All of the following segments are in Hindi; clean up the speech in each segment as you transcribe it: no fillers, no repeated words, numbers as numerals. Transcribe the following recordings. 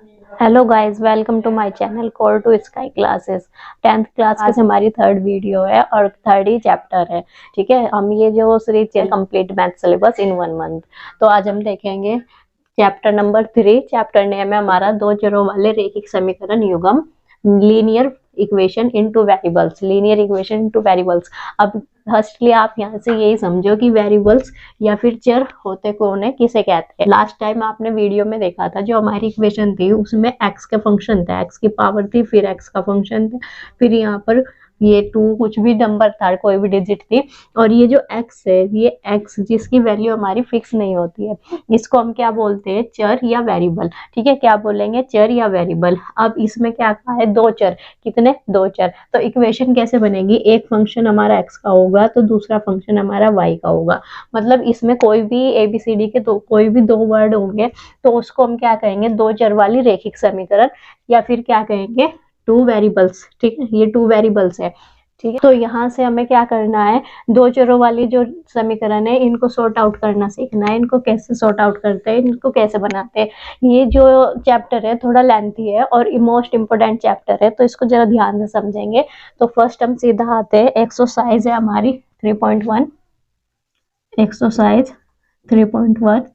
Hello guys, welcome to my channel call to sky classes. 10th class की हमारी थर्ड वीडियो है और थर्ड ही चैप्टर है। ठीक है, हम ये जो सीरीज है complete math syllabus in 1 month. तो आज हम देखेंगे चैप्टर नंबर 3। चैप्टर नेम है हमारा दो चरों वाले रैखिक समीकरण युग्म, linear equation into variables. Linear equation into variables. अब फर्स्टली आप यहाँ से यही समझो कि वेरिएबल्स या फिर चर होते कौन है, किसे कहते हैं। लास्ट टाइम आपने वीडियो में देखा था, जो हमारी इक्वेशन थी उसमें एक्स का फंक्शन था, एक्स की पावर थी, फिर एक्स का फंक्शन था, फिर यहाँ पर ये 2 कुछ भी नंबर था, कोई भी डिजिट थी। और ये जो x है, ये x जिसकी वैल्यू हमारी फिक्स नहीं होती है, इसको हम क्या बोलते हैं, चर या वेरिएबल। ठीक है, क्या बोलेंगे, चर या वेरिएबल। अब इसमें क्या कहा है, दो चर। कितने, दो चर। तो इक्वेशन कैसे बनेगी, एक फंक्शन हमारा x का होगा तो दूसरा फंक्शन हमारा y का होगा। मतलब इसमें कोई भी ABCD के तो कोई भी दो वर्ड होंगे तो उसको हम क्या कहेंगे, दो चर वाली रैखिक समीकरण, या फिर क्या कहेंगे, टू वेरिएबल्स। ठीक है, ये टू वेरिएबल्स है। ठीक है, तो यहाँ से हमें क्या करना है, दो चरों वाली जो समीकरण है इनको सॉर्ट आउट करना सीखना है। इनको कैसे सॉर्ट आउट करते हैं, इनको कैसे बनाते हैं। ये जो चैप्टर है थोड़ा लेंथी है और मोस्ट इंपोर्टेंट चैप्टर है, तो इसको जरा ध्यान से समझेंगे। तो फर्स्ट हम सीधा आते हैं, एक्सरसाइज है हमारी 3.1। एक्सरसाइज 3.1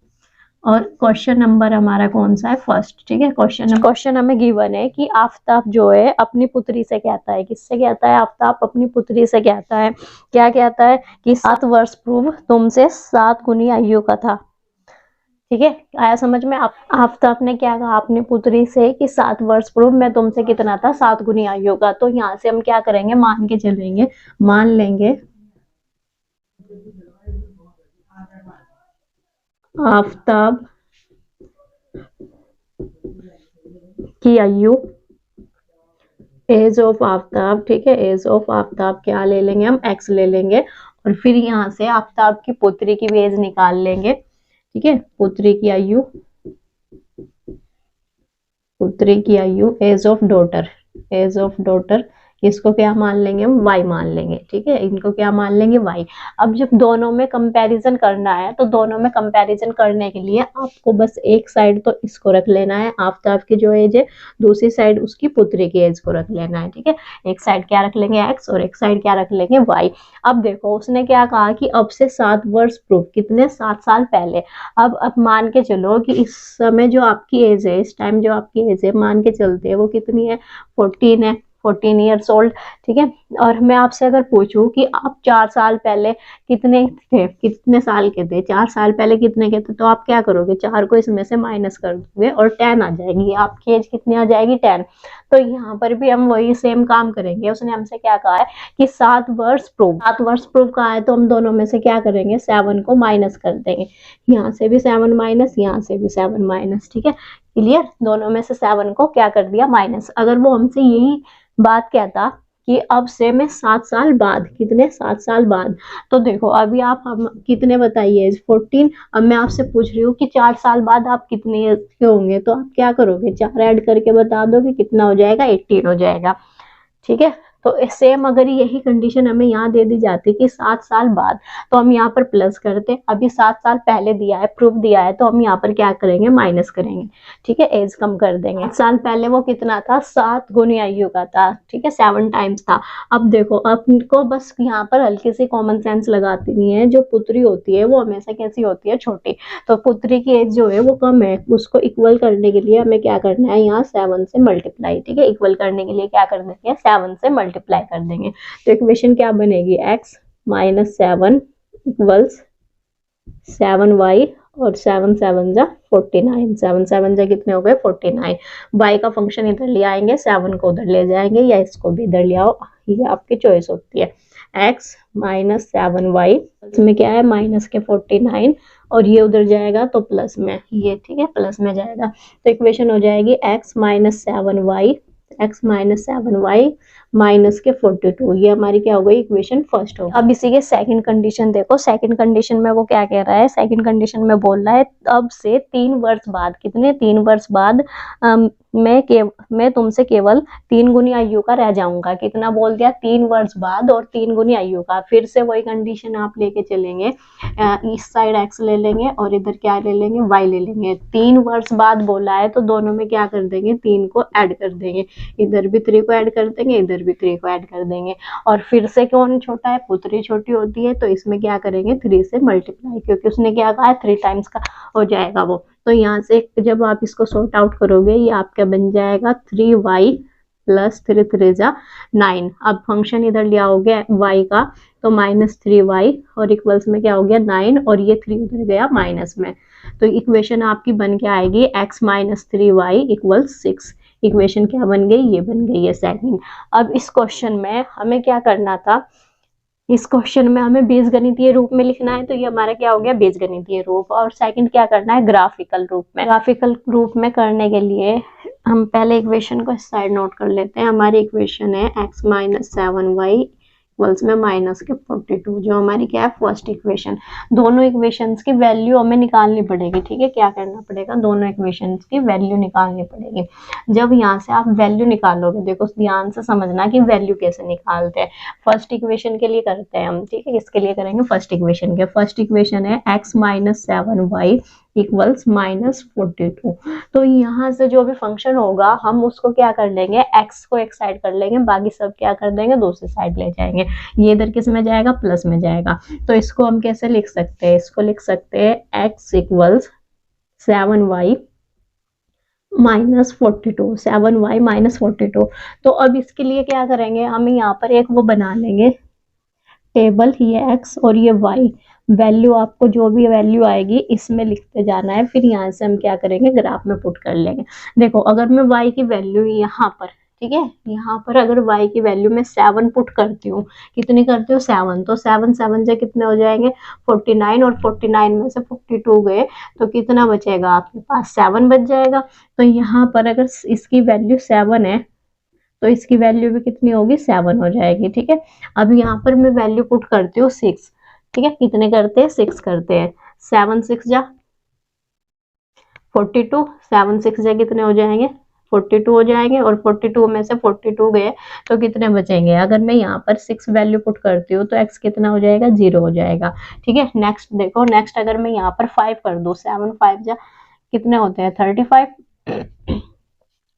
और क्वेश्चन नंबर हमारा कौन सा है, फर्स्ट। ठीक है, क्वेश्चन हमें गिवन है कि आफताब जो है अपनी पुत्री से कहता है, किससे कहता है, आफताब अपनी पुत्री से कहता है, क्या कहता है कि 7 वर्ष पूर्व तुमसे 7 गुनी आयु का था। ठीक है, आया समझ में। आफताब ने क्या कहा अपनी पुत्री से कि 7 वर्ष पूर्व मैं तुमसे कितना था, 7 गुनी आयु का। तो यहाँ से हम क्या करेंगे, मान के चलेंगे, मान लेंगे आफताब की आयु, एज ऑफ आफताब। ठीक है, एज ऑफ आफताब क्या ले लेंगे हम, एक्स ले लेंगे। और फिर यहाँ से आफताब की पुत्री की भी एज निकाल लेंगे। ठीक है, पुत्री की आयु, पुत्री की आयु, age of daughter, age of daughter. इसको क्या मान लेंगे हम, y मान लेंगे। ठीक है, इनको क्या मान लेंगे, y। अब जब दोनों में कंपैरिजन करना है तो दोनों में कंपैरिजन करने के लिए आपको बस एक साइड तो इसको रख लेना है, आफताब की जो एज है, दूसरी साइड उसकी पुत्री की एज को रख लेना है। ठीक है, एक साइड क्या रख लेंगे, x, और एक साइड क्या रख लेंगे, y। अब देखो उसने क्या कहा कि अब से 7 वर्ष पूर्व, कितने, 7 साल पहले। अब मान के चलो कि इस समय जो आपकी एज है, इस टाइम जो आपकी एज है, मान के चलते हैं वो कितनी है, 14 है, 14 ईयर्स ओल्ड। ठीक है, और मैं आपसे अगर पूछूं कि आप 4 साल पहले कितने थे, कितने साल के थे, 4 साल पहले कितने के थे, तो आप क्या करोगे, 4 को इसमें से माइनस कर दोगे और 10 आ जाएगी, आपकी एज कितनी आ जाएगी, 10। तो यहाँ पर भी हम वही सेम काम करेंगे। उसने हमसे क्या कहा है कि 7 वर्ष प्रूव, 7 वर्ष प्रूव कहा है, तो हम दोनों में से क्या करेंगे, 7 को माइनस कर देंगे। यहाँ से भी 7 माइनस, यहाँ से भी 7 माइनस। ठीक है, क्लियर, दोनों में से 7 को क्या कर दिया, माइनस। अगर वो हमसे यही बात कहता कि अब से मैं 7 साल बाद, कितने, 7 साल बाद, तो देखो अभी आप हम कितने बताइए, 14। अब मैं आपसे पूछ रही हूँ कि 4 साल बाद आप कितने के होंगे, तो आप क्या करोगे, 4 ऐड करके बता दोगे, कितना हो जाएगा, 18 हो जाएगा। ठीक है, तो सेम अगर यही कंडीशन हमें यहाँ दे दी जाती कि 7 साल बाद, तो हम यहाँ पर प्लस करते। अभी 7 साल पहले दिया है, प्रूफ दिया है, तो हम यहाँ पर क्या करेंगे, माइनस करेंगे। ठीक है, एज कम कर देंगे। 7 साल पहले वो कितना था, 7 गुनी आयु का था। ठीक है, 7 टाइम्स था। अब देखो आपको बस यहाँ पर हल्की सी कॉमन सेंस लगाती है, जो पुत्री होती है वो हमेशा कैसी होती है, छोटी। तो पुत्री की एज जो है वो कम है, उसको इक्वल करने के लिए हमें क्या करना है, यहाँ 7 से मल्टीप्लाई। ठीक है, इक्वल करने के लिए क्या कर देंगे, 7 से मल्टीप्लाई कर देंगे। तो इक्वेशन क्या बनेगी, x माइनस 7 इक्वल्स 7y, और 7 7 जा 49, 7 7 जा कितने हो गए, 49। y का फंक्शन इधर ले आएंगे, 7 को उधर ले जाएंगे, या इसको भी इधर ले आओ, ये आपकी चॉइस होती है। x माइनस 7y, इसमें क्या है, माइनस के 49, और ये उधर जाएगा तो प्लस में, ये ठीक है, प्लस में जाएगा। तो इक्वेशन हो जाएगी x minus 7y, x minus 7y minus के 42, ये हमारी क्या हो गई इक्वेशन फर्स्ट हो। अब इसी के सेकंड कंडीशन देखो, सेकंड कंडीशन में वो क्या कह रहा है, सेकंड कंडीशन में बोल रहा है अब से 3 वर्ष बाद, कितने 3 वर्ष बाद मैं तुमसे केवल 3 गुनी आयु का रह जाऊंगा। कितना बोल दिया, 3 वर्ष बाद और 3 गुनी आयु का। फिर से वही कंडीशन आप लेके चलेंगे, इस साइड x ले लेंगे और इधर क्या ले लेंगे, y ले लेंगे। 3 वर्ष बाद बोला है तो दोनों में क्या कर देंगे, 3 को ऐड कर देंगे, इधर भी 3 को ऐड कर देंगे, इधर भी 3 को ऐड कर देंगे। और फिर से कौन छोटा है, पुत्री छोटी होती है, तो इसमें क्या करेंगे 3 से मल्टीप्लाई, क्योंकि उसने क्या कहा है 3 टाइम्स का हो जाएगा वो। तो यहाँ से जब आप इसको सॉर्ट आउट करोगे, ये आपका बन जाएगा 3y प्लस 3 3 जा 9। अब फंक्शन इधर लिया हो गया y का, तो -3y और इक्वल्स में क्या हो गया 9, और ये 3 उधर गया माइनस में। तो इक्वेशन आपकी बन के आएगी x - 3y = 6। इक्वेशन क्या बन गई, ये बन गई है सेकंड। अब इस क्वेश्चन में हमें क्या करना था, इस क्वेश्चन में हमें बीजगणितीय रूप में लिखना है, तो ये हमारा क्या हो गया बीजगणितीय रूप। और सेकंड क्या करना है, ग्राफिकल रूप में। ग्राफिकल रूप में करने के लिए हम पहले इक्वेशन को इस साइड नोट कर लेते हैं। हमारी इक्वेशन है x - 7y इक्वल्स में -42, जो हमारी क्या है फर्स्ट इक्वेशन। दोनों इक्वेशंस की वैल्यू हमें निकालनी पड़ेगी, ठीक है। क्या करना पड़ेगा, दोनों इक्वेशंस की वैल्यू निकालनी पड़ेगी। जब यहाँ से आप वैल्यू निकालोगे, देखो ध्यान से समझना कि वैल्यू कैसे निकालते हैं। फर्स्ट इक्वेशन के लिए करते हैं हम, ठीक है। इसके लिए करेंगे फर्स्ट इक्वेशन के। फर्स्ट इक्वेशन है x - 7y इक्वल्स -42। तो यहाँ से जो भी फंक्शन होगा हम उसको क्या कर लेंगे, x को एक साइड कर लेंगे, बाकी सब क्या कर देंगे दूसरी साइड ले जाएंगे। ये इधर किस में जाएगा, प्लस में जाएगा। तो इसको हम कैसे लिख सकते हैं, इसको लिख सकते हैं x इक्वल्स 7y -42, 7y -42। तो अब इसके लिए क्या करेंगे, हम यहाँ पर एक वो बना लेंगे टेबल, ये x और ये y। वैल्यू आपको जो भी वैल्यू आएगी इसमें लिखते जाना है, फिर यहाँ से हम क्या करेंगे ग्राफ में पुट कर लेंगे। देखो अगर मैं y की वैल्यू यहाँ पर, ठीक है, यहाँ पर अगर y की वैल्यू मैं 7 पुट करती हूँ, कितनी करती हूँ 7, तो 7 7 से कितने हो जाएंगे 49, और 49 में से 42 गए तो कितना बचेगा आपके पास 7 बच जाएगा। तो यहाँ पर अगर इसकी वैल्यू 7 है तो इसकी वैल्यू भी कितनी होगी 7 हो जाएगी, ठीक है। अब यहाँ पर मैं वैल्यू पुट करती हूँ 6, ठीक है। कितने करते हैं 6 करते हैं, 7 6 जा 42, 7 6 जा कितने हो जाएंगे 42 हो जाएंगे, और 42 में से 42 गए तो कितने बचेंगे। अगर मैं यहाँ पर 6 वैल्यू पुट करती हूँ तो x कितना हो जाएगा 0 हो जाएगा, ठीक है। नेक्स्ट देखो, नेक्स्ट अगर मैं यहाँ पर 5 कर दूँ, 7 5 जा कितने होते हैं 35,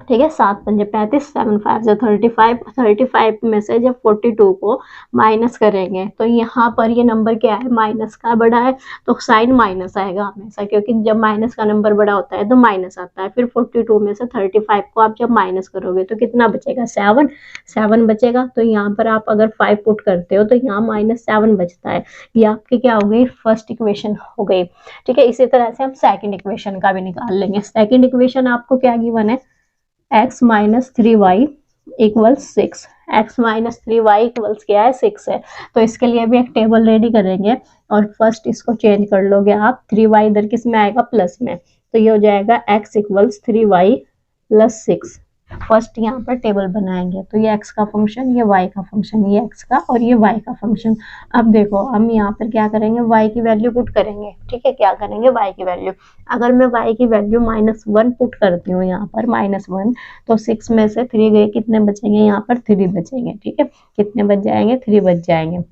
ठीक है। 7 पंजे 35, 7 5 जा 35। 35 में से जब 42 को माइनस करेंगे तो यहाँ पर ये नंबर क्या है माइनस का बड़ा है, तो साइन माइनस आएगा हमेशा, क्योंकि जब माइनस का नंबर बड़ा होता है तो माइनस आता है। फिर 42 में से 35 को आप जब माइनस करोगे तो कितना बचेगा 7, 7 बचेगा। तो यहाँ पर आप अगर 5 पुट करते हो तो यहाँ -7 बचता है। ये आपकी क्या हो गई फर्स्ट इक्वेशन हो गई, ठीक है। इसी तरह से हम सेकेंड इक्वेशन का भी निकाल लेंगे। सेकेंड इक्वेशन आपको क्या गिवन है, x - 3y equals 6। x - 3y equals क्या है 6 है। तो इसके लिए भी एक टेबल रेडी करेंगे, और फर्स्ट इसको चेंज कर लोगे आप, 3y इधर किस में आएगा प्लस में, तो ये हो जाएगा x इक्वल्स 3y + 6। फर्स्ट यहाँ पर टेबल बनाएंगे, तो ये x का फंक्शन, ये y का फंक्शन, ये x का और ये y का फंक्शन। अब देखो हम यहाँ पर क्या करेंगे, y की वैल्यू पुट करेंगे, ठीक है। क्या करेंगे y की वैल्यू, अगर मैं y की वैल्यू -1 पुट करती हूँ यहाँ पर -1, तो 6 में से 3 गए, कितने बचेंगे यहाँ पर 3 बचेंगे, ठीक है। कितने बच जाएंगे 3 बच जाएंगे।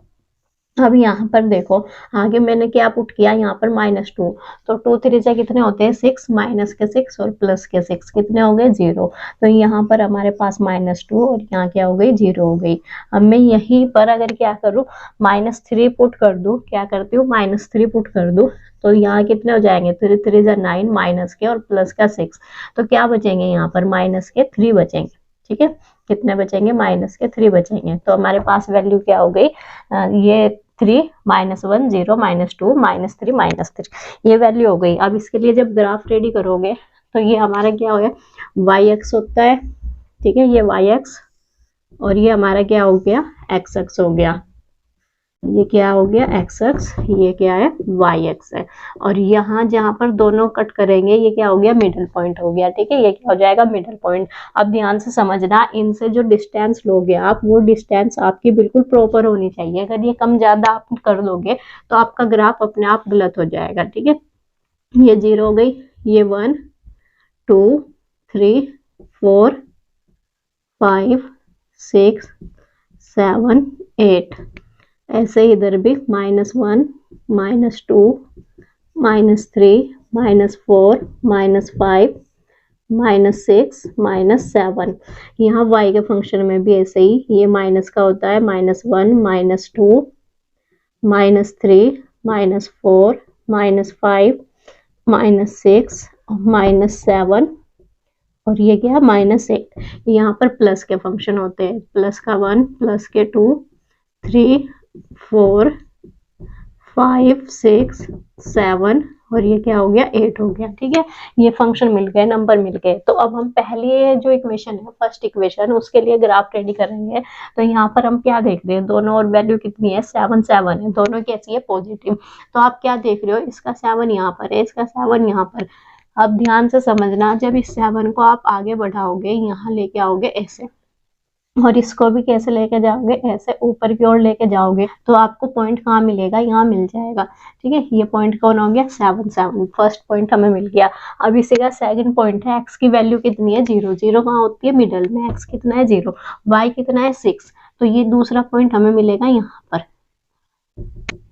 अब यहाँ पर देखो आगे मैंने क्या पुट किया, यहाँ पर -2, तो 2 3 से कितने होते हैं 6, माइनस के 6 और प्लस के 6 कितने हो गए 0। तो यहाँ पर हमारे पास -2 और यहाँ क्या हो गई 0 हो गई। अब मैं यहीं पर अगर क्या करूँ -3 पुट कर दूँ, क्या करती हूँ -3 पुट कर दूँ, तो यहाँ कितने हो जाएंगे 3 3 जा 9, माइनस के और प्लस का 6, तो क्या बचेंगे यहाँ पर माइनस के 3 बचेंगे, ठीक है। कितने बचेंगे माइनस के 3 बचेंगे। तो हमारे पास वैल्यू क्या हो गई, ये 3 -1 0 -2 -3 -3, ये वैल्यू हो गई। अब इसके लिए जब ग्राफ रेडी करोगे तो ये हमारा क्या हो गया वाई एक्स होता है, ठीक है, ये वाई एक्स, और ये हमारा क्या हो गया एक्स एक्स हो गया, ये क्या हो गया एक्स एक्स, ये क्या है वाई एक्स है। और यहाँ जहाँ पर दोनों कट करेंगे ये क्या हो गया मिडल पॉइंट हो गया, ठीक है, ये क्या हो जाएगा मिडल पॉइंट। अब ध्यान से समझना, इनसे जो डिस्टेंस लोगे आप, वो डिस्टेंस आपकी बिल्कुल प्रॉपर होनी चाहिए। अगर ये कम ज्यादा आप कर दोगे तो आपका ग्राफ अपने आप गलत हो जाएगा, ठीक है। ये 0 हो गई, ये 1 2 3 4 5 6 7 8, ऐसे ही इधर भी -1 -2 -3 -4 -5 -6 -7। यहाँ y के फंक्शन में भी ऐसे ही, ये माइनस का होता है -1 -2 -3 -4 -5 -6 -7, और ये क्या -8। यहाँ पर प्लस के फंक्शन होते हैं, प्लस का 1 प्लस के 2 3 4 5 6 7, और ये क्या हो गया 8 हो गया, ठीक है। ये फंक्शन मिल गए, नंबर मिल गए। तो अब हम पहले जो इक्वेशन है, फर्स्ट इक्वेशन, उसके लिए ग्राफ रेडी करेंगे। तो यहाँ पर हम क्या देख रहे हैं, दोनों और वैल्यू कितनी है 7 7 है, दोनों कैसी है पॉजिटिव। तो आप क्या देख रहे हो, इसका 7 यहाँ पर है, इसका 7 यहाँ पर। अब ध्यान से समझना, जब इस 7 को आप आगे बढ़ाओगे, यहाँ लेके आओगे ऐसे, और इसको भी कैसे लेके जाओगे, ऐसे ऊपर की ओर लेके जाओगे, तो आपको पॉइंट कहाँ मिलेगा, यहाँ मिल जाएगा, ठीक है। ये पॉइंट कौन हो गया 7 7, फर्स्ट पॉइंट हमें मिल गया। अब इसी का सेकंड पॉइंट है, एक्स की वैल्यू कितनी है 0, 0 कहाँ होती है मिडल में, एक्स कितना है 0, वाई कितना है 6, तो ये दूसरा पॉइंट हमें मिलेगा यहाँ पर,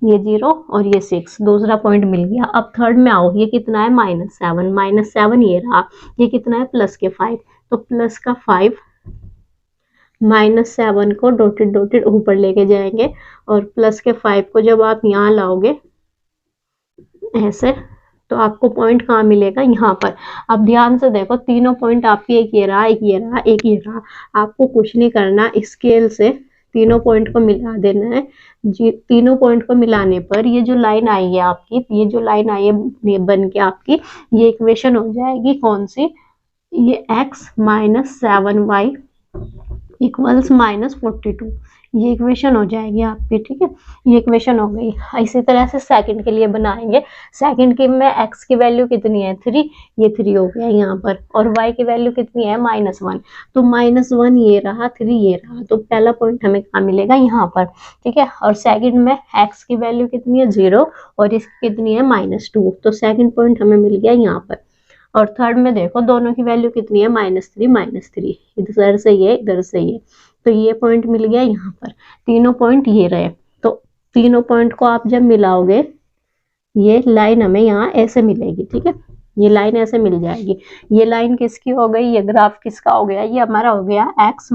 ये 0 और ये 6, दूसरा पॉइंट मिल गया। अब थर्ड में आओ, ये कितना है -7, -7 ये रहा, ये कितना है प्लस के 5, तो प्लस का 5 -7 को डॉटेड डॉटेड ऊपर लेके जाएंगे, और प्लस के 5 को जब आप यहाँ लाओगे ऐसे, तो आपको पॉइंट कहाँ मिलेगा यहाँ पर। अब ध्यान से देखो, तीनों पॉइंट आपके एक ये रहा, एक ये रहा, एक ये रहा। आपको कुछ नहीं करना, स्केल से तीनों पॉइंट को मिला देना है। तीनों पॉइंट को मिलाने पर ये जो लाइन आई है आपकी, ये जो लाइन आई है बन के आपकी, ये इक्वेशन हो जाएगी कौन सी, ये x - 7y इक्वल्स -42, ये इक्वेशन हो जाएगी आपकी, ठीक है। ये इक्वेशन हो गई। इसी तरह से सेकंड के लिए बनाएंगे। सेकंड के में x की वैल्यू कितनी है 3, ये 3 हो गया यहाँ पर, और y की वैल्यू कितनी है -1, तो -1 ये रहा, 3 ये रहा, तो पहला पॉइंट हमें कहाँ मिलेगा यहाँ पर, ठीक है। और सेकंड में x की वैल्यू कितनी है 0, और इसकी कितनी है -2, तो सेकंड पॉइंट हमें मिल गया यहाँ पर। और थर्ड में देखो, दोनों की वैल्यू कितनी है -3, इधर से ये, इधर से ये, तो ये पॉइंट मिल गया यहाँ पर। तीनों पॉइंट ये रहे, तो तीनों पॉइंट को आप जब मिलाओगे, ये लाइन हमें यहाँ ऐसे मिलेगी, ठीक है। ये लाइन ऐसे मिल जाएगी। ये लाइन किसकी हो गई, ये ग्राफ किसका हो गया, ये हमारा हो गया x -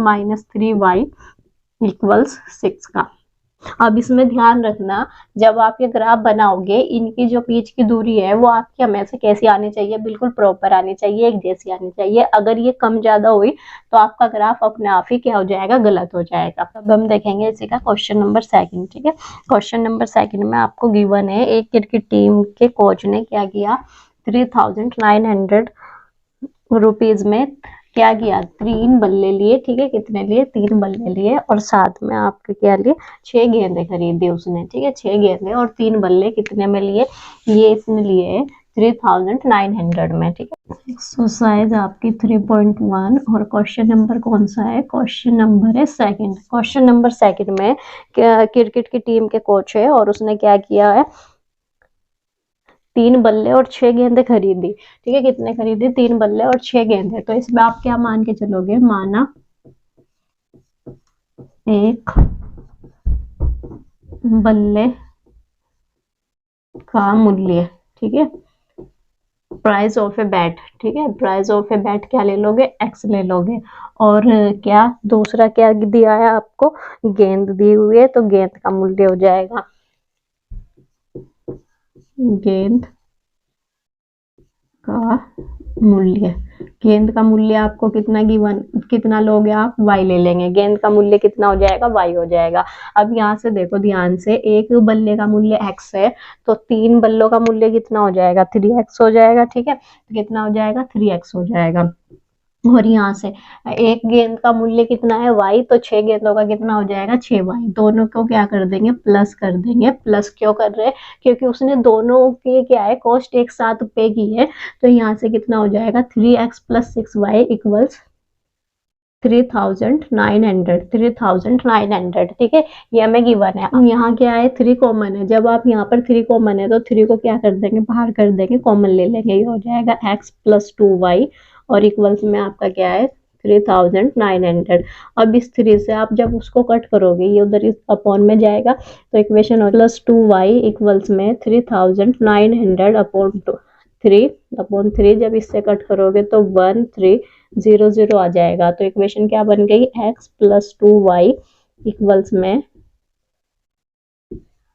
3y इक्वल्स 6 का। अब इसमें ध्यान रखना, जब आप ये ग्राफ बनाओगे, इनकी जो बीच की दूरी है वो आपकी हमेशा कैसी आनी चाहिए, बिल्कुल प्रॉपर आनी चाहिए, एक जैसी आनी चाहिए। अगर ये कम ज्यादा हुई तो आपका ग्राफ अपने आप ही क्या हो जाएगा, गलत हो जाएगा। अब हम देखेंगे इसी का क्वेश्चन नंबर 2, ठीक है। क्वेश्चन नंबर 2 में आपको गिवन है, एक क्रिकेट टीम के कोच ने क्या किया, 3900 रुपीज में क्या किया, 3 बल्ले लिए, ठीक है। कितने लिए, 3 बल्ले लिए, और साथ में आपके क्या लिए, 6 गेंदे खरीदे उसने, ठीक है। 6 गेंदे और 3 बल्ले कितने में लिए, ये इसने लिए 3900 में, ठीक है। एक्सरसाइज आपकी 3.1, और क्वेश्चन नंबर कौन सा है, क्वेश्चन नंबर है 2। क्वेश्चन नंबर 2 में क्रिकेट की टीम के कोच है, और उसने क्या किया है, 3 बल्ले और 6 गेंदे खरीदी, ठीक है। कितने खरीदे, 3 बल्ले और 6 गेंदे। तो इसमें आप क्या मान के चलोगे, माना एक बल्ले का मूल्य, ठीक है, प्राइस ऑफ ए बैट, ठीक है। प्राइस ऑफ ए बैट क्या ले लोगे, एक्स ले लोगे। और क्या दूसरा क्या दिया है आपको, गेंद दी हुई है, तो गेंद का मूल्य हो जाएगा, गेंद का मूल्य, गेंद का मूल्य आपको कितना गिवन, कितना लोगे आप, y ले लेंगे। गेंद का मूल्य कितना हो जाएगा, y हो जाएगा। अब यहाँ से देखो ध्यान से, एक बल्ले का मूल्य x है, तो 3 बल्लों का मूल्य कितना हो जाएगा, 3x हो जाएगा, ठीक है। तो कितना हो जाएगा, 3x हो जाएगा। और यहाँ से एक गेंद का मूल्य कितना है y, तो 6 गेंदों का कितना हो जाएगा 6y। दोनों को क्या कर देंगे प्लस कर देंगे। प्लस क्यों कर रहे हैं, क्योंकि उसने दोनों की क्या है कॉस्ट एक साथ पे की है। तो यहाँ से कितना हो जाएगा 3x + 6y इक्वल्स 3900। ठीक है, ये हमें गिवन है। अब यहाँ क्या है 3 कॉमन है। जब आप यहाँ पर 3 कॉमन है तो 3 को क्या कर देंगे बाहर कर देंगे, कॉमन ले लेंगे। ये हो जाएगा x + 2y और इक्वल्स में आपका क्या है 3900। अब इस 3 से आप जब उसको कट करोगे ये उधर इस अपॉन में जाएगा, तो इक्वेशन हो +2y इक्वल्स में 3900 अपॉन 3 जब इससे कट करोगे तो 1300 आ जाएगा। तो इक्वेशन क्या बन गई x + 2y इक्वल्स में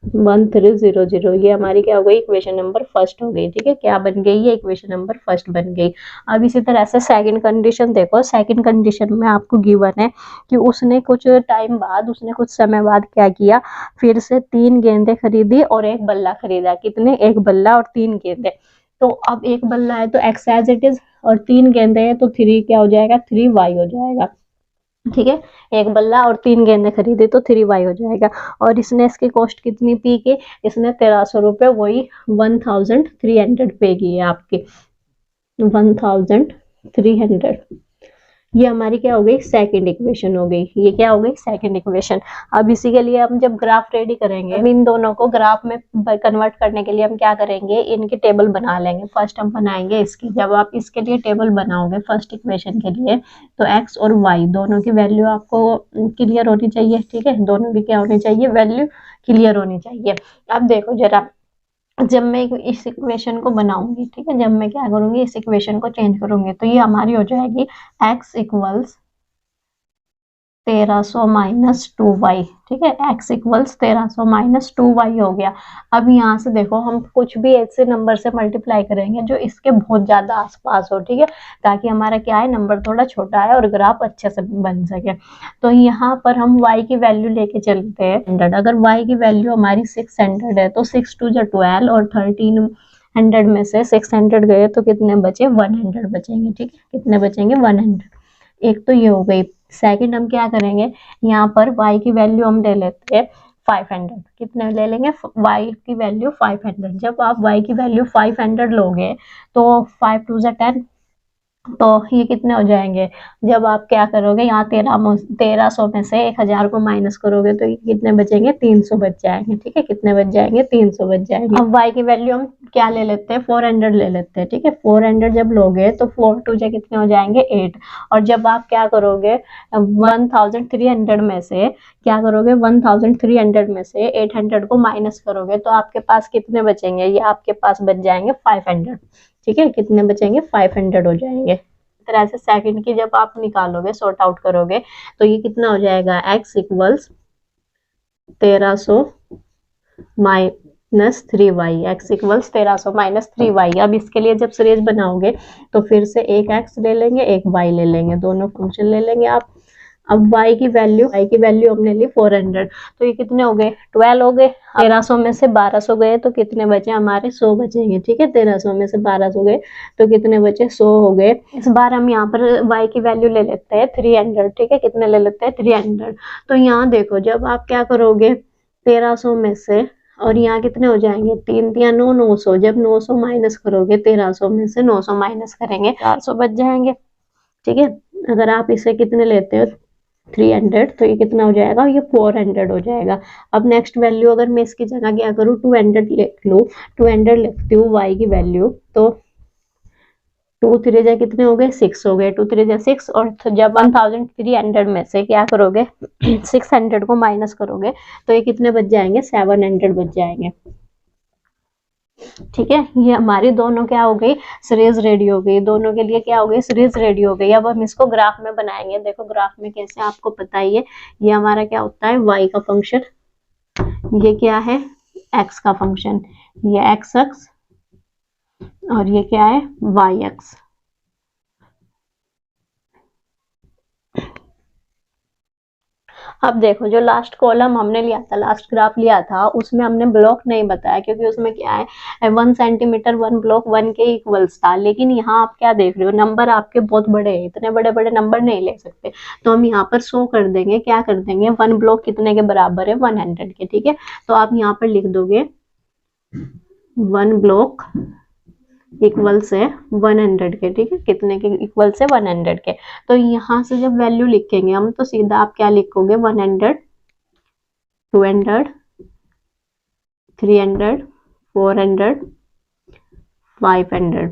1300। ये हमारी क्या हो गई इक्वेशन नंबर फर्स्ट हो गई। ठीक है, क्या बन गई ये इक्वेशन नंबर फर्स्ट बन गई। अब इसी तरह से सेकंड कंडीशन देखो। सेकंड कंडीशन में आपको गिवन है कि उसने कुछ टाइम बाद, उसने कुछ समय बाद क्या किया, फिर से 3 गेंदें खरीदी और एक बल्ला खरीदा। कितने, एक बल्ला और 3 गेंदें। तो अब एक बल्ला है तो x एज इट इज और 3 गेंदें हैं तो 3 क्या हो जाएगा 3y हो जाएगा। ठीक है, एक बल्ला और 3 गेंदें खरीदी तो 3y हो जाएगा। और इसने इसकी कॉस्ट कितनी पी की, इसने 1300 रुपये, वही 1300 पे की है आपकी 1300। ये हमारी क्या हो गई सेकंड इक्वेशन हो गई। ये क्या हो गई सेकंड इक्वेशन। अब इसी के लिए हम जब ग्राफ रेडी करेंगे, हम इन दोनों को ग्राफ में कन्वर्ट करने के लिए हम क्या करेंगे, इनकी टेबल बना लेंगे। फर्स्ट हम बनाएंगे इसकी। जब आप इसके लिए टेबल बनाओगे फर्स्ट इक्वेशन के लिए, तो x और y दोनों की वैल्यू आपको क्लियर होनी चाहिए। ठीक है, दोनों की क्या होनी चाहिए वैल्यू क्लियर होनी चाहिए। अब देखो जरा, जब मैं इस इक्वेशन को बनाऊंगी, ठीक है, जब मैं क्या करूंगी इस इक्वेशन को चेंज करूंगी, तो ये हमारी हो जाएगी x इक्वल्स 1300 - 2y। ठीक है, x इक्वल्स 1300 - 2y हो गया। अब यहाँ से देखो हम कुछ भी ऐसे नंबर से मल्टीप्लाई करेंगे जो इसके बहुत ज्यादा आसपास हो। ठीक है, ताकि हमारा क्या है नंबर थोड़ा छोटा है और ग्राफ अच्छे से बन सके। तो यहाँ पर हम y की वैल्यू लेके चलते हैं 100। अगर y की वैल्यू हमारी 600 है तो 6 2 जा 12 और 1300 में से 600 गए तो कितने बचे 100 बचेंगे। ठीक है, कितने बचेंगे 100। एक तो ये हो गई। सेकंड हम क्या करेंगे, यहाँ पर y की वैल्यू हम ले लेते हैं 500। कितने ले लेंगे y की वैल्यू 500। जब आप y की वैल्यू 500 लोगे तो 5 2 जा 10, तो ये कितने हो जाएंगे। जब आप क्या करोगे यहाँ 1300 में से 1000 को माइनस करोगे तो ये कितने बचेंगे 300 बच जाएंगे। ठीक है, कितने बच जाएंगे 300 बच जाएंगे। अब y की वैल्यू हम क्या ले लेते हैं 400 ले लेते हैं। ठीक है, 400 जब लोगे तो 4 2 जा कितने हो जाएंगे 8। और जब आप क्या करोगे 1300 में से क्या करोगे 1300 में से 800 को माइनस करोगे तो आपके पास कितने बचेंगे, ये आपके पास बच जाएंगे 500। ठीक है, कितने बचेंगे 500 हो जाएंगे। इस तरह से सेकंड की जब आप निकालोगे सॉर्ट आउट करोगे तो ये कितना हो जाएगा x equals 1300 - 3y। x equals 1300 - 3y। अब इसके लिए जब सीरीज बनाओगे तो फिर से एक x ले लेंगे एक y ले लेंगे, दोनों फंक्शन ले लेंगे आप। अब y की वैल्यू हमने ली 400, तो ये कितने हो गए 12 हो गए। 1300 में से 1200 गए तो कितने बचे हमारे 100 बचेंगे। ठीक है, 1300 में से 1200 गए तो कितने बचे 100 हो गए। इस बार हम यहाँ पर y की वैल्यू ले लेते हैं 300। ठीक है, कितने ले लेते हैं 300। तो यहाँ देखो जब आप क्या करोगे 1300 में से, और यहाँ कितने हो जाएंगे 3 3 9 900। जब 900 माइनस करोगे 1300 में से 900 माइनस करेंगे 400 बच जाएंगे। ठीक है, अगर आप इसे कितने लेते हो 300 तो ये कितना हो जाएगा ये 400 हो जाएगा। अब नेक्स्ट वैल्यू अगर मैं इसकी जगह क्या करूँ 200 लिख लूँ, 200 लिखती हूँ y की वैल्यू, तो 2 3 जा कितने हो गए 6 हो गए, 2 3 जा 6। और जब 1300 में से क्या करोगे 600 को माइनस करोगे तो ये कितने बच जाएंगे 700 बच जाएंगे। ठीक है, ये हमारी दोनों क्या हो गई सीरीज रेडी हो गई। दोनों के लिए क्या हो गई सीरीज रेडी हो गई। अब हम इसको ग्राफ में बनाएंगे। देखो ग्राफ में कैसे आपको पता ही है, ये हमारा क्या होता है y का फंक्शन, ये क्या है x का फंक्शन, ये x अक्ष और ये क्या है y अक्ष। अब देखो जो लास्ट कॉलम हमने लिया था, लास्ट ग्राफ लिया था, उसमें हमने ब्लॉक नहीं बताया क्योंकि उसमें क्या है 1 सेंटीमीटर 1 ब्लॉक 1 के इक्वल्स था। लेकिन यहाँ आप क्या देख रहे हो, नंबर आपके बहुत बड़े हैं, इतने बड़े बड़े नंबर नहीं ले सकते, तो हम यहाँ पर शो कर देंगे, क्या कर देंगे 1 ब्लॉक कितने के बराबर है 100 के, ठीक है। तो आप यहाँ पर लिख दोगे 1 ब्लॉक इक्वल्स है 100 के, ठीक है, कितने के इक्वल्स है 100 के। तो यहाँ से जब वैल्यू लिखेंगे हम तो सीधा आप क्या लिखोगे 100, 200, 300, 400, 500।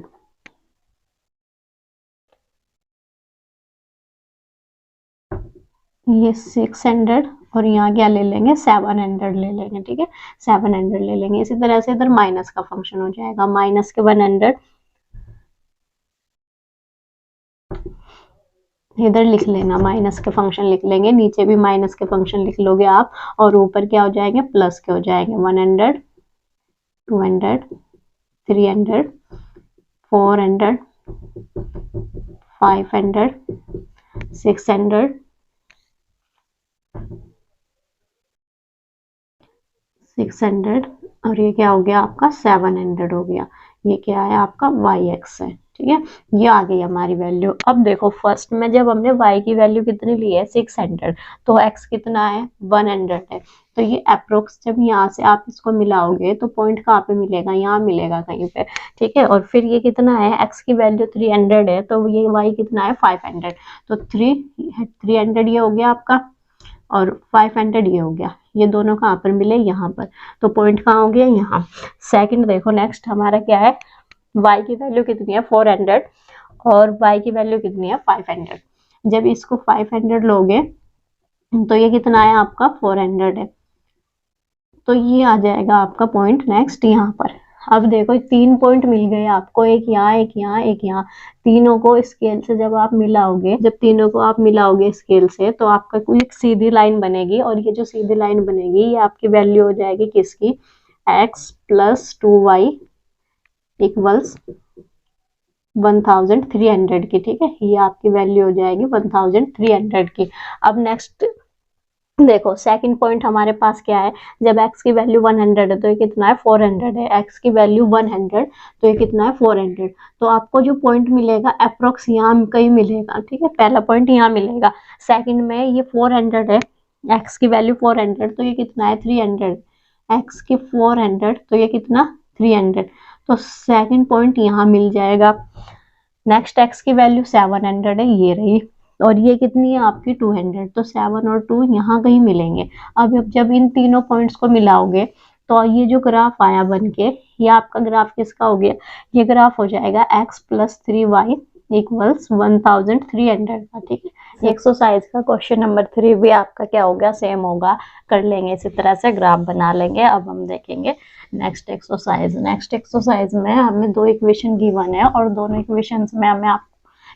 ये 600 और यहाँ क्या ले लेंगे 700 ले लेंगे, ठीक है, 700 ले लेंगे। इसी तरह से इधर माइनस का फंक्शन हो जाएगा, माइनस के 100 इधर लिख लेना, माइनस के फंक्शन लिख लेंगे, नीचे भी माइनस के फंक्शन लिख लोगे आप, और ऊपर क्या हो जाएंगे प्लस के हो जाएंगे 100, 200, 300, 400, 500, 600, 600 और ये क्या हो गया आपका 700 हो गया। ये क्या है आपका वाई एक्स है, ठीक है, ये आ गई हमारी वैल्यू। अब देखो फर्स्ट में जब हमने y की वैल्यू कितनी ली है 600, तो x कितना है 100 है, तो ये अप्रोक्स जब यहाँ से आप इसको मिलाओगे तो पॉइंट कहाँ पे मिलेगा, यहाँ मिलेगा कहीं पे, ठीक है। और फिर ये कितना है x की वैल्यू 300 है, तो ये y कितना है 500, तो 300 ये हो गया आपका और 500 ये हो गया, ये दोनों कहाँ पर मिले यहाँ पर, तो पॉइंट कहाँ हो गया यहाँ। सेकंड देखो नेक्स्ट हमारा क्या है, y की वैल्यू कितनी है 400 और y की वैल्यू कितनी है 500। जब इसको 500 लोगे तो ये कितना है आपका 400 है, तो ये आ जाएगा आपका पॉइंट नेक्स्ट यहाँ पर। अब देखो 3 पॉइंट मिल गए आपको, एक यहाँ एक यहाँ एक यहाँ, तीनों को स्केल से जब आप मिलाओगे, जब तीनों को आप मिलाओगे स्केल से तो आपका कोई एक सीधी लाइन बनेगी, और ये जो सीधी लाइन बनेगी ये आपकी वैल्यू हो जाएगी किसकी, x प्लस 2y इक्वल्स 1300 की, ठीक है, ये आपकी वैल्यू हो जाएगी 1300 की। अब नेक्स्ट देखो सेकंड पॉइंट हमारे पास क्या है, जब x की वैल्यू 100 है तो ये कितना है 400 है, x की वैल्यू 100 तो ये कितना है 400, तो आपको जो पॉइंट मिलेगा अप्रोक्स यहाँ कहीं मिलेगा, ठीक है, पहला पॉइंट यहाँ मिलेगा। सेकंड में ये 400 है, x की वैल्यू 400 तो ये कितना है 300, x की 400 तो ये कितना 300, तो सेकंड पॉइंट यहाँ मिल जाएगा। नेक्स्ट x की वैल्यू 700 है, ये रही, और ये कितनी है आपकी 200, तो 7 और 2 यहाँ कहीं मिलेंगे। अब जब इन तीनों पॉइंट्स को मिलाओगे तो ये जो ग्राफ आया बन के, ये आपका ग्राफ किसका हो गया, ये ग्राफ हो जाएगा x प्लस 3y इक्वल्स 1300 का, ठीक है। एक्सरसाइज का क्वेश्चन नंबर 3 भी आपका क्या होगा सेम होगा, कर लेंगे इसी तरह से ग्राफ बना लेंगे। अब हम देखेंगे नेक्स्ट एक्सरसाइज। नेक्स्ट एक्सरसाइज में हमें 2 इक्वेशन गिवन है और दोनों इक्वेशंस में हमें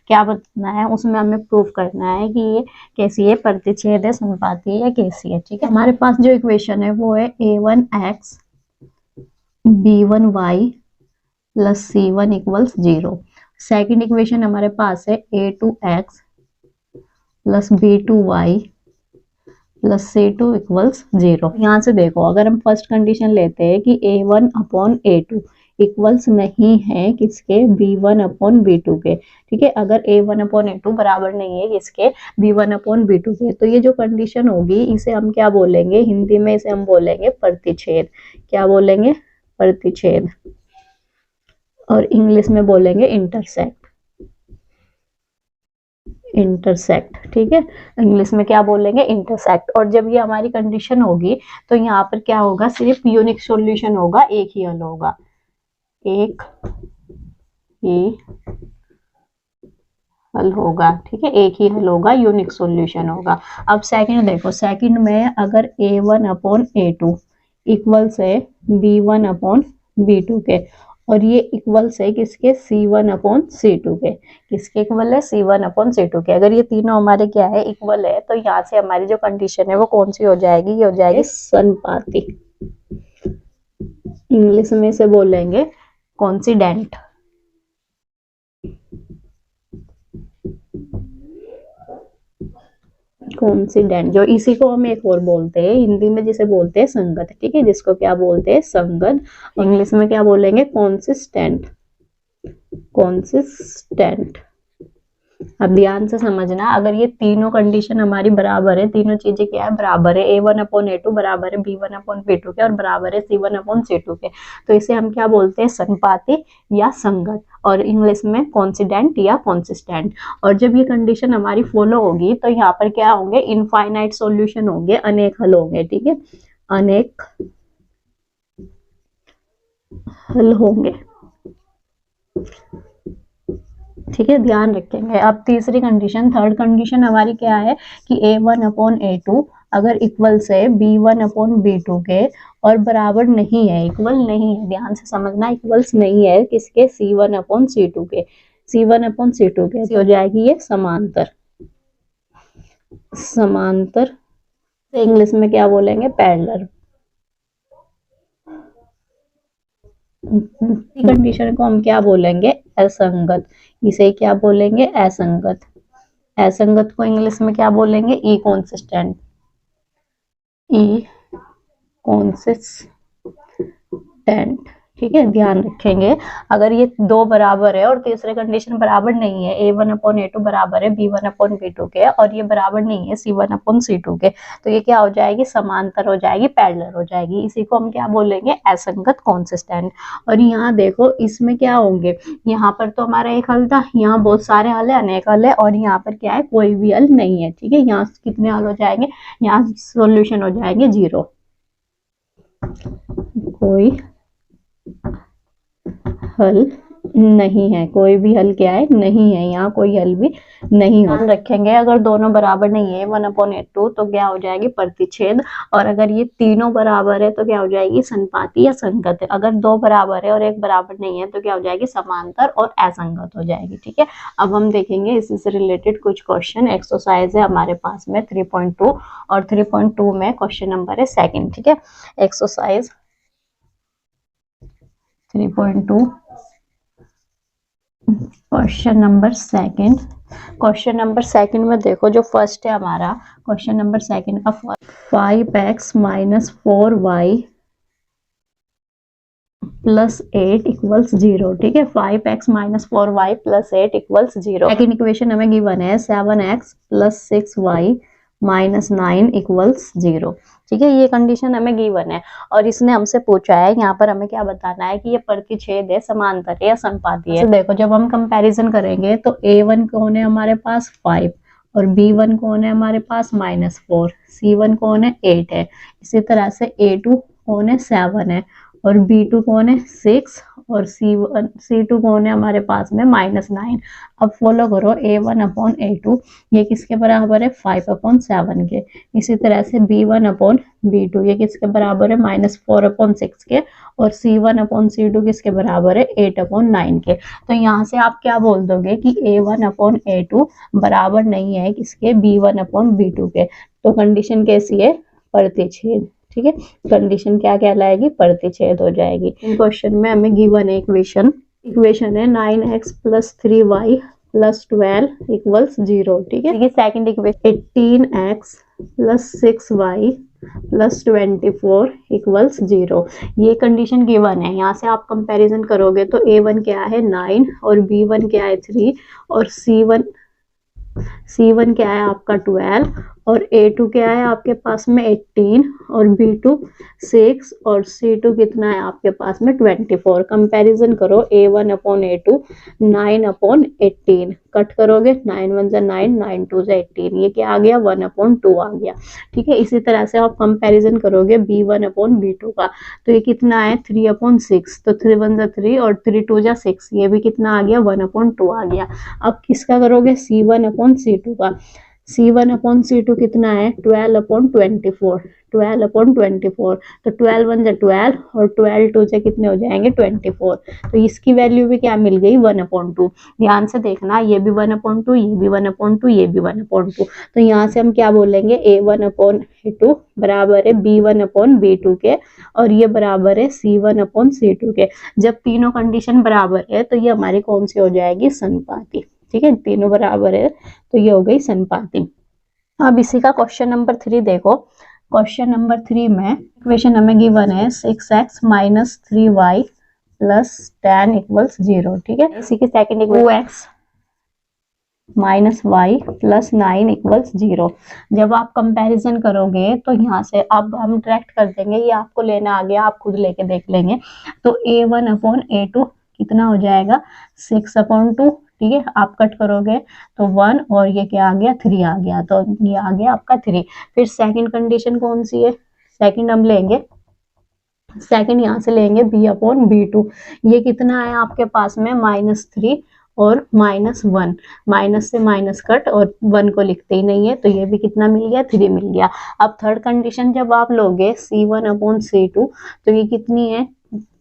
क्या बताना है, उसमें हमें प्रूव करना है कि ये कैसी है, प्रतिच्छेद है, संपाती है या कैसी है, ठीक है। हमारे पास जो इक्वेशन है वो है a1x b1y plus c1 equals 0। Second equation हमारे पास है a2x plus b2y plus c2 equals 0। यहाँ से देखो अगर हम फर्स्ट कंडीशन लेते हैं कि a1 अपॉन a2 इक्वल्स नहीं है किसके b1 अपॉन b2 के, ठीक है, अगर a1 अपॉन a2 बराबर नहीं है किसके b1 अपॉन b2 के, तो ये जो कंडीशन होगी इसे हम क्या बोलेंगे, हिंदी में इसे हम बोलेंगे प्रतिच्छेद। क्या बोलेंगे, प्रतिच्छेद, और इंग्लिश में बोलेंगे इंटरसेक्ट। इंटरसेक्ट, ठीक है, इंग्लिश में क्या बोलेंगे इंटरसेक्ट। और जब ये हमारी कंडीशन होगी तो यहाँ पर क्या होगा, सिर्फ यूनिक सॉल्यूशन होगा, एक ही हल होगा, एक ही हल होगा, ठीक है, एक ही हल होगा, यूनिक सॉल्यूशन होगा। अब सेकंड देखो, सेकंड में अगर a1 अपॉन a2 इक्वल्स है b1 अपॉन b2 के, और ये इक्वल्स है किसके c1 अपॉन c2 के, किसके इक्वल है c1 अपॉन c2 के। अगर ये तीनों हमारे क्या है इक्वल है, तो यहाँ से हमारी जो कंडीशन है वो कौन सी हो जाएगी, ये हो जाएगी संपाती, इंग्लिश में से बोलेंगे कॉन्सिडेंट। कोइंसिडेंट, जो इसी को हम एक और बोलते हैं हिंदी में, जिसे बोलते हैं संगत, ठीक है, जिसको क्या बोलते हैं, संगत। इंग्लिश में क्या बोलेंगे, कॉन्सिस्टेंट, कॉन्सिस्टेंट। अब ध्यान से समझना, अगर ये तीनों कंडीशन हमारी बराबर है, तीनों चीजें क्या है, बराबर है, A1/A2 बराबर है B1/B2 के और बराबर है C1/C2 के, तो इसे हम क्या बोलते हैं, संपाती या संगत, और इंग्लिश में कॉन्सिडेंट या कॉन्सिस्टेंट। और जब ये कंडीशन हमारी फॉलो होगी तो यहाँ पर क्या होंगे, इनफाइनाइट सॉल्यूशन होंगे, अनेक हल होंगे, ठीक है, अनेक हल होंगे, ठीक है, ध्यान रखेंगे। अब तीसरी कंडीशन, थर्ड कंडीशन हमारी क्या है कि A1/A2 अगर इक्वल से B1/B2 के और बराबर नहीं है, इक्वल नहीं है, ध्यान से समझना, इक्वल्स नहीं है किसके, C1/C2 के, C1/C2 के, हो जाएगी ये समांतर, समांतर, इंग्लिश में क्या बोलेंगे, पैरेलल। कंडीशन को हम क्या बोलेंगे, असंगत, इसे क्या बोलेंगे, असंगत। असंगत को इंग्लिश में क्या बोलेंगे, ई कॉन्सिस्टेंट, ई कॉन्सिस्टेंट, ठीक है, ध्यान रखेंगे। अगर ये दो बराबर है और तीसरे कंडीशन बराबर नहीं है, A1/A2 बराबर है B1/B2 के और ये बराबर नहीं है C1/C2 के, तो ये क्या हो जाएगी, समांतर हो जाएगी, पैरेलल हो जाएगी, इसी को हम क्या बोलेंगे, असंगत, कॉन्सिस्टेंट। और यहाँ देखो इसमें क्या होंगे, यहाँ पर तो हमारा एक हल था, यहाँ बहुत सारे हल है, अनेक हल है, और यहाँ पर क्या है, कोई भी हल नहीं है, ठीक है, यहाँ कितने हल हो जाएंगे, यहाँ सॉल्यूशन हो जाएंगे 0, कोई हल नहीं है, कोई भी हल क्या है, नहीं है, यहाँ कोई हल भी नहीं हो रखेंगे। अगर दोनों बराबर नहीं है A1/A2 तो क्या हो जाएगी, प्रतिच्छेद, और अगर ये तीनों बराबर है तो क्या हो जाएगी, संपाती या संगत है। अगर दो बराबर है और एक बराबर नहीं है तो क्या हो जाएगी, समांतर और असंगत हो जाएगी, ठीक है। अब हम देखेंगे इसी से रिलेटेड कुछ क्वेश्चन, एक्सरसाइज है हमारे पास में 3.2 और 3.2 में क्वेश्चन नंबर है 2, ठीक है। Exercise 3.2 question number 2, question number 2 में देखो, जो फर्स्ट है हमारा क्वेश्चन नंबर 2 का 5x - 4y + 8 = 0, ठीक है, 5x - 4y + 8 = 0। सेकंड इक्वेशन हमें गिवन है 7x + 6y - 9 = 0, ठीक है, ये कंडीशन हमें गिवन है और इसने हमसे पूछा है, यहाँ पर हमें क्या बताना है कि ये प्रतिच्छेद है, समांतर है या संपाती है। तो देखो जब हम कंपैरिजन करेंगे तो A1 कौन है हमारे पास, 5, और B1 कौन है हमारे पास, -4, C1 कौन है, 8 है, इसी तरह से A2 कौन है, 7 है, और B2 कौन है, 6, और C2 कौन है हमारे पास में, -9। अब फॉलो करो A1/A2, ये किसके बराबर है, 5/7 के, इसी तरह से B1/B2 ये किसके बराबर है, -4/6 के, और C1/C2 किसके बराबर है, 8/9 के। तो यहाँ से आप क्या बोल दोगे कि A1/A2 बराबर नहीं है किसके, B1/B2 के, तो कंडीशन कैसी है, प्रतिच्छेद, ठीक है, कंडीशन क्या कहलाएगी, प्रतिच्छेद हो जाएगी। इन क्वेश्चन में हमें गिवन है इक्वेशन है 9x + 3y + 12 = 0, ठीक है। सेकंड इक्वेशन 18x + 6y + 24 = 0, ये कंडीशन गिवन है। यहाँ से आप कंपैरिजन करोगे तो A1 क्या है, 9, और B1 क्या है, 3, और C1 क्या है आपका 12, और A2 क्या है आपके पास में 18, और B2 6, और C2 कितना है आपके पास में 24। कंपैरिजन करो A1/A2 9/18, कट करोगे 9 1 = 9, 9 2 = 18, ये क्या आ गया, 1/2 आ गया, ठीक है। इसी तरह से आप कंपैरिजन करोगे B1/B2 का, तो ये कितना है, 3/6, तो 3 1 = 3 और 3 2 = 6, ये भी कितना आ गया, 1/2 आ गया। अब किसका करोगे, C1/C2 का, C1/C2 कितना है, 12/24, 12/24, तो 12 1 = 12 और 12 2 से कितने हो जाएंगे, 24, तो इसकी वैल्यू भी क्या मिल गई, 1/2। ध्यान से देखना, ये भी 1/2, ये भी 1/2, ये भी 1/2, तो यहाँ से हम क्या बोलेंगे, A1/A2 बराबर है B1/B2 के, और ये बराबर है C1/C2 के। जब तीनों कंडीशन बराबर है तो ये हमारी कौन सी हो जाएगी, संपाती, ठीक है, तीनों बराबर है तो ये हो गई संपाती। अब इसी का क्वेश्चन नंबर 3 देखो। क्वेश्चन नंबर 3 में इक्वेशन हमें गिवन है 6x minus 3y plus 10 equals 0। ठीक है, इसी की second equation 2x minus Y plus 9 equals 0। जब आप कंपैरिजन करोगे तो यहाँ से अब हम डायरेक्ट कर देंगे, ये आपको लेना आ गया, आप खुद लेके देख लेंगे। तो a1 अपॉन a2 कितना हो जाएगा 6 अपॉन 2। ठीक है, आप कट करोगे तो 1 और ये क्या आ गया 3 आ गया, तो ये आ गया आपका 3। फिर सेकंड कंडीशन कौन सी है, सेकंड हम लेंगे, सेकंड यहाँ से लेंगे b अपॉन b2। ये कितना है आपके पास में -3 और -1, माइनस से माइनस कट और 1 को लिखते ही नहीं है, तो ये भी कितना मिल गया 3 मिल गया। अब थर्ड कंडीशन जब आप लोगे c1 अपॉन c2 तो ये कितनी है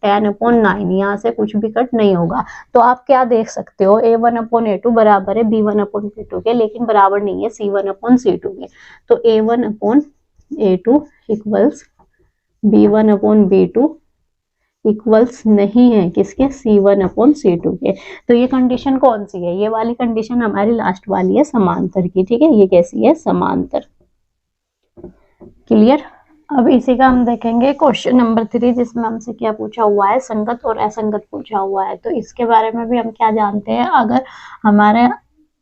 10 अपॉन 9, यहाँ से कुछ भी कट नहीं होगा। तो आप क्या देख सकते हो a1 अपॉन a2 बराबर है b1 अपॉन b2 के, लेकिन बराबर नहीं है c1 अपॉन c2 के। तो a1 upon a2 equals b1 upon b2 equals नहीं है किसके c1 अपॉन c2 के। तो ये कंडीशन कौन सी है, ये वाली कंडीशन हमारी लास्ट वाली है समांतर की। ठीक है, ये कैसी है समांतर। क्लियर। अब इसी का हम देखेंगे क्वेश्चन नंबर 3, जिसमें हमसे क्या पूछा हुआ है, संगत और असंगत पूछा हुआ है। तो इसके बारे में भी हम क्या जानते हैं, अगर हमारे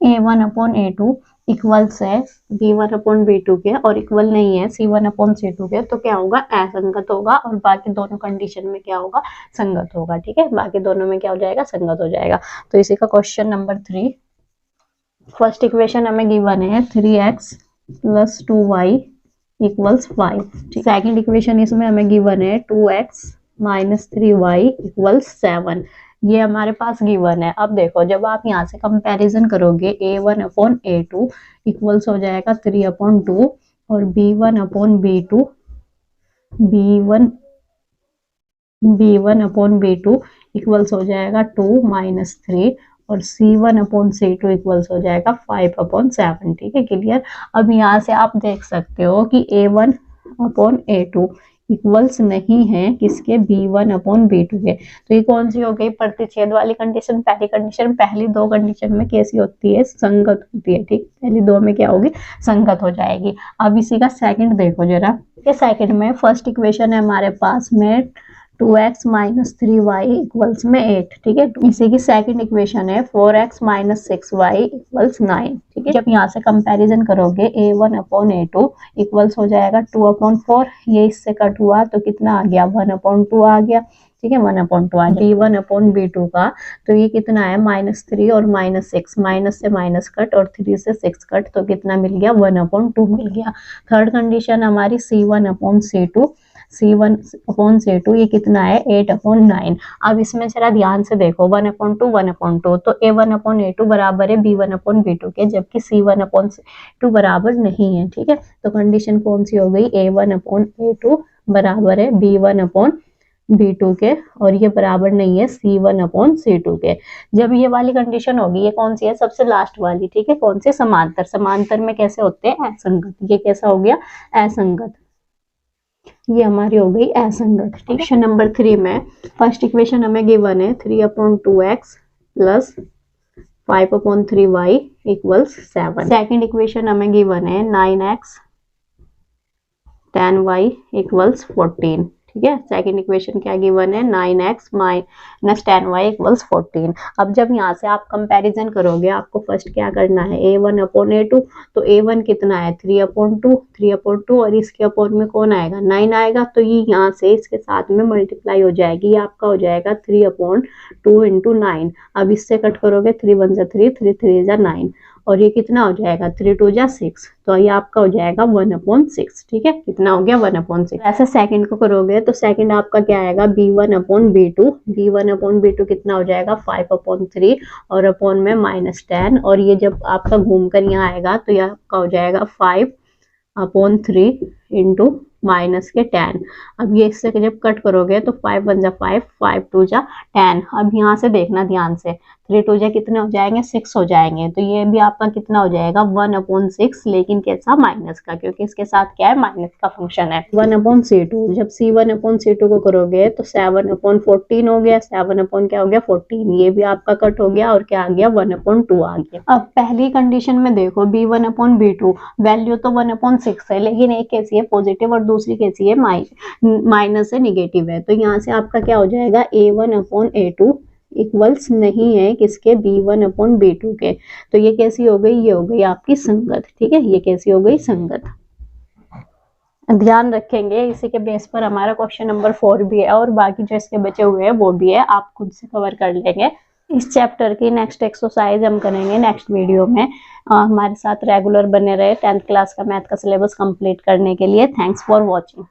a1 अपॉन a2 इक्वल्स है b1 अपॉन b2 के और इक्वल नहीं है c1 अपॉन c2 के, तो क्या होगा असंगत होगा, और बाकी दोनों कंडीशन में क्या होगा संगत होगा। ठीक है, बाकी दोनों में क्या हो जाएगा संगत हो जाएगा। तो इसी का क्वेश्चन नंबर 3, फर्स्ट इक्वेशन हमें गिवन है 3x plus 2y equals 5। Second equation इसमें हमें गिवन है 2x माइनस 3y इक्वल्स 7। ये हमारे पास गिवन है। अब देखो, जब आप यहाँ से कंपैरिजन करोगे a1 अपॉन a2 इक्वल्स हो जाएगा 3 अपॉन 2 और b1 upon b2 b1 upon b2 equals हो जाएगा 2 माइनस 3 और c1 अपॉन c2 इक्वल्स हो जाएगा 5 अपॉन 7। ठीक है, क्लियर। अब यहाँ से आप देख सकते हो कि a1 अपॉन a2 इक्वल्स नहीं है किसके b1 अपॉन b2 के। तो ये कौन सी हो गई प्रतिच्छेद वाली कंडीशन। पहली कंडीशन, पहली दो कंडीशन में कैसी होती है संगत होती है। ठीक, पहली दो में क्या होगी संगत हो जाएगी। अब इसी का सेकंड देखो जरा, सेकंड में फर्स्ट इक्वेशन है हमारे पास में 2x माइनस 3y इक्वल्स में 8। ठीक है, इसी की सेकंड इक्वेशन है 4x माइनस 6y इक्वल्स 9। ठीक है, जब यहाँ से कंपैरिजन करोगे a1 अपॉन a2 इक्वल्स हो जाएगा 2 अपॉन 4, ये इससे कट हुआ तो कितना आ गया 1 अपॉन 2 आ गया। ठीक है, 1 अपॉन 2 आ गया। b1 अपॉन b2 का तो ये कितना है -3 और -6, माइनस से माइनस कट और 3 से 6 कट, तो कितना मिल गया 1 अपॉन 2 मिल गया। थर्ड कंडीशन हमारी c1 upon c2, c1 upon c2 ये कितना है 8 अपॉन 9। अब इसमें जरा ध्यान से देखो 1 अपॉन 2 1 अपॉन 2, तो a1 अपॉन a2 बराबर है b1 अपॉन b2 के, जबकि c1 अपॉन c2 बराबर नहीं है। ठीक है, तो कंडीशन कौन सी हो गई a1 अपॉन a2 बराबर है b1 अपॉन b2 के, और ये बराबर नहीं है c1 अपॉन c2 के। जब ये वाली कंडीशन होगी, ये कौन सी है सबसे लास्ट वाली। ठीक है, कौन सी समांतर। समांतर में कैसे होते हैं असंगत। ये कैसा हो गया असंगत, ये हमारी हो गई असंगत। क्वेश्चन नंबर 3 में फर्स्ट इक्वेशन हमें गिवन है 3 upon 2x plus 5 upon 3y equals 7। Second equation हमें गिवन है 9x 10y इक्वल्स 14। ठीक है, सेकंड इक्वेशन क्या गिवन है 9x माइनस 10y इक्वल्स 14। अब जब यहाँ से आप कंपैरिजन करोगे, आपको फर्स्ट क्या करना है a1 अपॉन a2, तो a1 कितना है 3 अपॉन 2 और इसके अपॉन में कौन आएगा 9 आएगा, तो ये यहाँ से इसके साथ में मल्टीप्लाई हो जाएगी, ये आपका हो जाएगा 3 अपॉन 2 इंटू 9। अब इससे कट करोगे 3 1 जा 3 3 3 जा 9 और ये कितना हो जाएगा 3 2 जा 6, तो ये आपका हो जाएगा 1 अपॉन 6। ठीक है, कितना हो गया 1 अपॉन 6। ऐसे सेकंड को करोगे तो सेकंड आपका क्या आएगा b1 अपॉन b2 कितना हो जाएगा 5 अपॉन 3 और अपॉन में -10, और ये जब आपका घूम कर यहाँ आएगा तो ये आपका हो जाएगा 5 अपॉन 3 इंटू माइनस के 10। अब ये इससे जब कट करोगे तो 5 1 जा 5 5 2 जा 10। अब यहाँ से देखना ध्यान से 3 टू जा कितने हो जाएंगे 6 हो जाएंगे। तो ये भी आपका कितना हो जाएगा 1/6, लेकिन कैसा माइनस का, क्योंकि इसके साथ क्या है माइनस का फंक्शन है। 1/C2 जब C1/C2 को करोगे तो 7/14 हो गया, 7 क्या हो गया 14, ये भी आपका कट हो गया और क्या आ गया 1/2 आ गया। अब पहली कंडीशन में देखो B1/B2 वैल्यू तो 1/6 है, लेकिन एक कैसी है पॉजिटिव और दूसरी कैसी है माइनस है निगेटिव है। तो यहाँ से आपका क्या हो जाएगा A1/A2 इक्वल्स नहीं है किसके B1/B2 के। तो ये कैसी हो गई, ये हो गई आपकी संगत। ठीक है, ये कैसी हो गई संगत। ध्यान रखेंगे, इसी के बेस पर हमारा क्वेश्चन नंबर 4 भी है और बाकी जो इसके बचे हुए हैं वो भी है, आप खुद से कवर कर लेंगे। इस चैप्टर की नेक्स्ट एक्सरसाइज हम करेंगे नेक्स्ट वीडियो में। हमारे साथ रेगुलर बने रहे 10th क्लास का मैथ का सिलेबस कंप्लीट करने के लिए। Thanks for watching.